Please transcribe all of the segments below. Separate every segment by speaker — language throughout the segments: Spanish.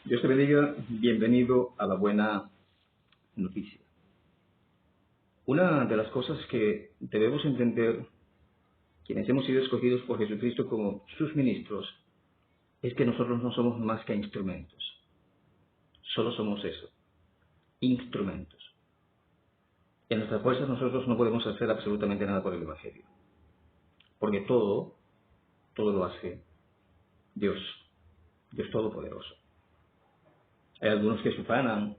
Speaker 1: Dios te bendiga, bienvenido a la buena noticia. Una de las cosas que debemos entender, quienes hemos sido escogidos por Jesucristo como sus ministros, es que nosotros no somos más que instrumentos. Solo somos eso, instrumentos. En nuestras fuerzas nosotros no podemos hacer absolutamente nada por el Evangelio, porque todo lo hace Dios, Dios Todopoderoso. Hay algunos que se ufanan: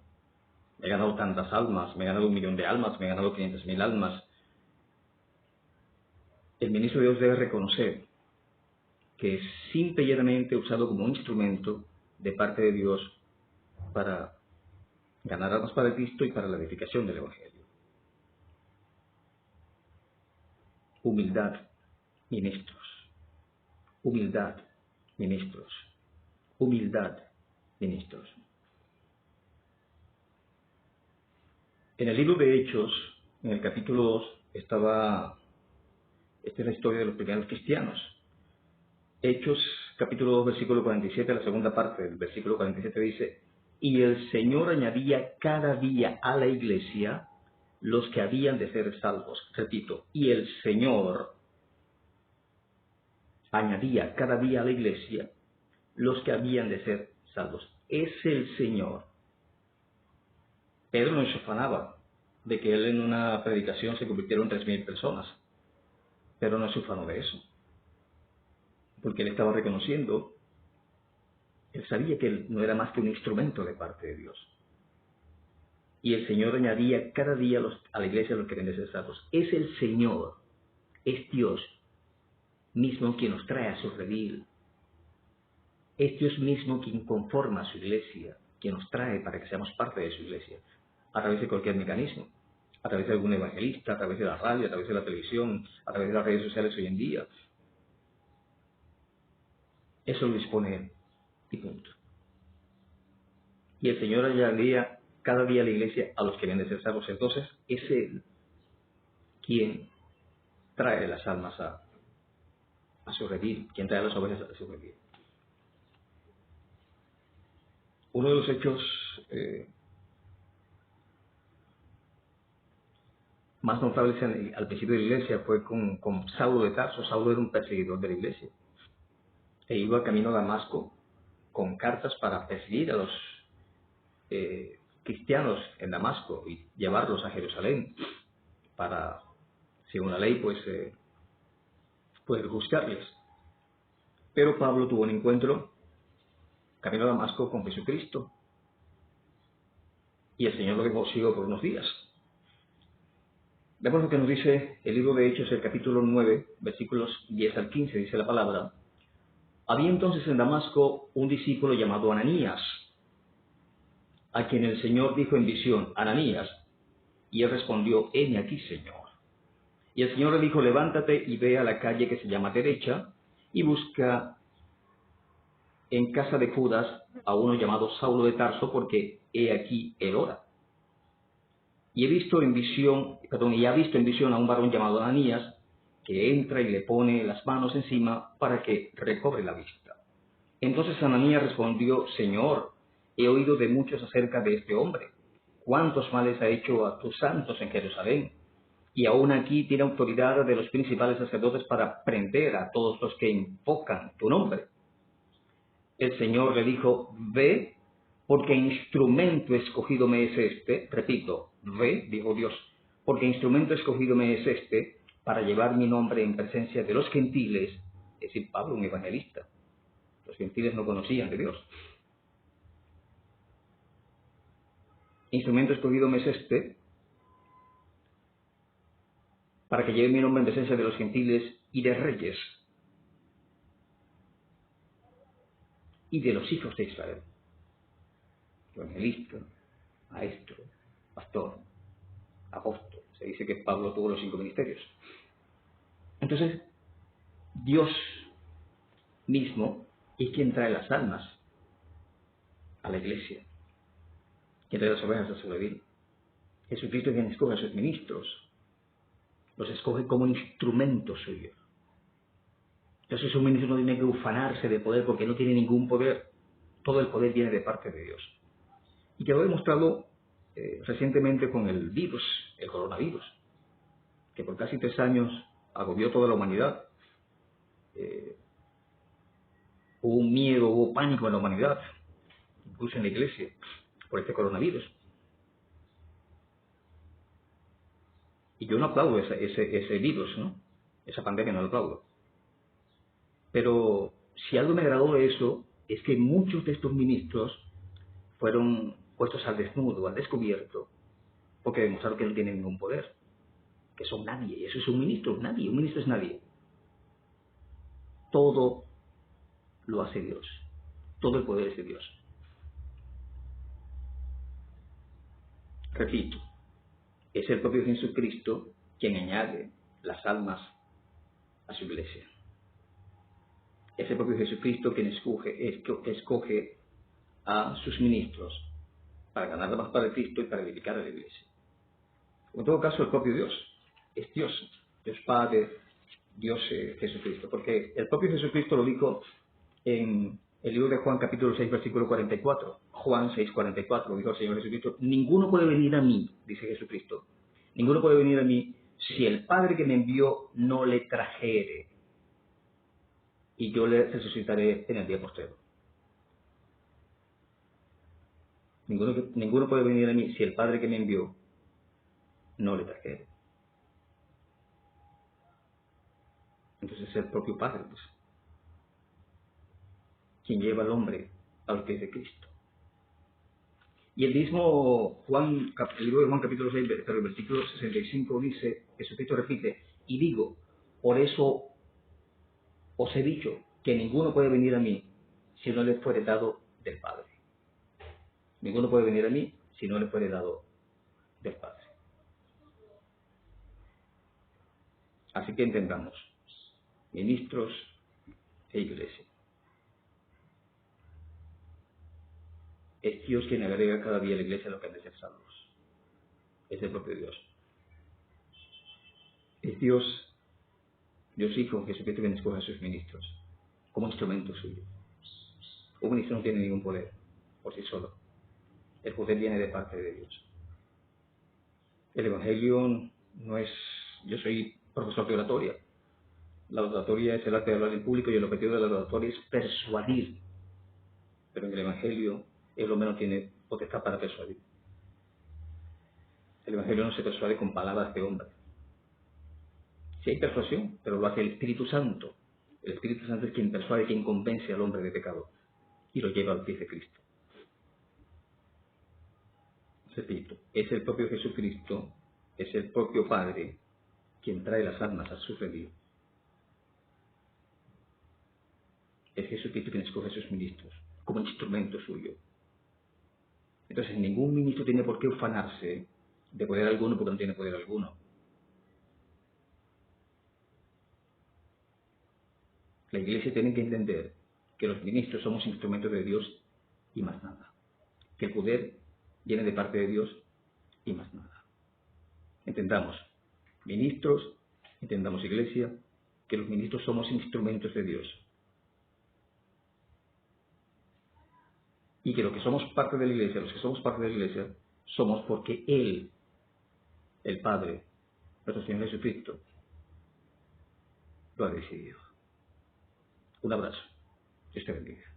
Speaker 1: he ganado tantas almas, me he ganado 1.000.000 de almas, me he ganado 500.000 almas. El ministro de Dios debe reconocer que es simple y llanamente usado como un instrumento de parte de Dios para ganar almas para Cristo y para la edificación del Evangelio. Humildad, ministros. Humildad, ministros. Humildad, ministros. En el libro de Hechos, en el capítulo 2, esta es la historia de los primeros cristianos. Hechos, capítulo 2, versículo 47, la segunda parte del versículo 47 dice: y el Señor añadía cada día a la iglesia los que habían de ser salvos. Repito, y el Señor añadía cada día a la iglesia los que habían de ser salvos. Es el Señor. Pedro no se ufanaba de que él en una predicación se convirtieron en 3.000 personas. Pero no se ufanó de eso, porque él estaba reconociendo, él sabía que él no era más que un instrumento de parte de Dios. Y el Señor añadía cada día a la iglesia los que habían de ser salvos. Es el Señor, es Dios mismo quien nos trae a su redil. Es Dios mismo quien conforma su iglesia, quien nos trae para que seamos parte de su iglesia, a través de cualquier mecanismo, a través de algún evangelista, a través de la radio, a través de la televisión, a través de las redes sociales hoy en día. Eso lo dispone Él, y punto. Y el Señor añadía cada día a la iglesia a los que habían de ser salvos. Entonces es Él quien trae las almas a su redil, quien trae las ovejas a su redil. Uno de los hechos más notables al principio de la iglesia fue con Saulo de Tarso. Saulo era un perseguidor de la iglesia e iba camino a Damasco con cartas para perseguir a los cristianos en Damasco y llevarlos a Jerusalén para, según la ley, poder juzgarles. Pero Pablo tuvo un encuentro camino a Damasco con Jesucristo y el Señor lo dejó ciego por unos días. Vemos lo que nos dice el libro de Hechos, el capítulo 9, versículos 10 al 15, dice la palabra: había entonces en Damasco un discípulo llamado Ananías, a quien el Señor dijo en visión: Ananías. Y él respondió: heme aquí, Señor. Y el Señor le dijo: levántate y ve a la calle que se llama Derecha, y busca en casa de Judas a uno llamado Saulo de Tarso, porque he aquí él ora. Y ha visto en visión a un varón llamado Ananías, que entra y le pone las manos encima para que recobre la vista. Entonces Ananías respondió: Señor, he oído de muchos acerca de este hombre, cuántos males ha hecho a tus santos en Jerusalén, y aún aquí tiene autoridad de los principales sacerdotes para prender a todos los que invocan tu nombre. El Señor le dijo: ve, porque instrumento escogido me es este. Repito, ve, dijo Dios, porque instrumento escogido me es este para llevar mi nombre en presencia de los gentiles. Es decir, Pablo, un evangelista. Los gentiles no conocían de Dios. Instrumento escogido me es este para que lleve mi nombre en presencia de los gentiles y de reyes y de los hijos de Israel. Evangelista, maestro, pastor, apóstol. Se dice que Pablo tuvo los 5 ministerios. Entonces, Dios mismo es quien trae las almas a la iglesia, quien trae las ovejas a su redil. Jesucristo es quien escoge a sus ministros, los escoge como un instrumento suyo. Entonces un ministro no tiene que ufanarse de poder porque no tiene ningún poder. Todo el poder viene de parte de Dios. Y quedó demostrado recientemente con el virus, el coronavirus, que por casi 3 años agobió toda la humanidad. Hubo un miedo, hubo pánico en la humanidad, incluso en la iglesia, por este coronavirus. Y yo no aplaudo ese virus, ¿no? Esa pandemia no lo aplaudo. Pero si algo me agradó de eso, es que muchos de estos ministros fueron puestos al desnudo, al descubierto, porque demostraron que no tienen ningún poder, que son nadie. Y eso es un ministro, nadie. Un ministro es nadie. Todo lo hace Dios. Todo el poder es de Dios. Repito, es el propio Jesucristo quien añade las almas a su iglesia. Es el propio Jesucristo quien escoge a sus ministros para ganar almas para Cristo y para edificar a la iglesia. En todo caso, el propio Dios es Dios, Dios Padre, Dios Jesucristo, porque el propio Jesucristo lo dijo en el libro de Juan capítulo 6 versículo 44. Juan 6:44 dijo el Señor Jesucristo: ninguno puede venir a mí, dice Jesucristo, ninguno puede venir a mí si el Padre que me envió no le trajere, y yo le resucitaré en el día postrero. Ninguno puede venir a mí si el Padre que me envió no le trajere. Entonces es el propio Padre, pues, quien lleva al hombre a los pies de Cristo. Y el mismo Juan, el libro de Juan capítulo 6, pero el versículo 65 dice, Jesucristo repite: y digo, por eso os he dicho que ninguno puede venir a mí si no le fuere dado del Padre. Ninguno puede venir a mí si no le fuere dado del Padre. Así que entendamos, ministros e iglesia. Es Dios quien agrega cada día a la iglesia lo que han de ser salvos. Es el propio Dios. Es Dios Hijo, Jesucristo, quien escoge a sus ministros como instrumento suyo. Un ministro no tiene ningún poder por sí solo. El poder viene de parte de Dios. El Evangelio no es... Yo soy profesor de oratoria. La oratoria es el arte de hablar en público y el objetivo de la oratoria es persuadir. Pero en el Evangelio el hombre no tiene potestad para persuadir. El Evangelio no se persuade con palabras de hombre. Sí hay persuasión, pero lo hace el Espíritu Santo. El Espíritu Santo es quien persuade, quien convence al hombre de pecado y lo lleva al pie de Cristo. Repito, es el propio Jesucristo, es el propio Padre quien trae las almas a su redil. Es Jesucristo quien escoge a sus ministros como instrumento suyo. Entonces ningún ministro tiene por qué ufanarse de poder alguno porque no tiene poder alguno. La iglesia tiene que entender que los ministros somos instrumentos de Dios y más nada. Que el poder viene de parte de Dios y más nada. Entendamos, ministros, entendamos, iglesia, que los ministros somos instrumentos de Dios. Y que los que somos parte de la iglesia, somos porque Él, el Padre, nuestro Señor Jesucristo, lo ha decidido. Un abrazo. Dios te bendiga.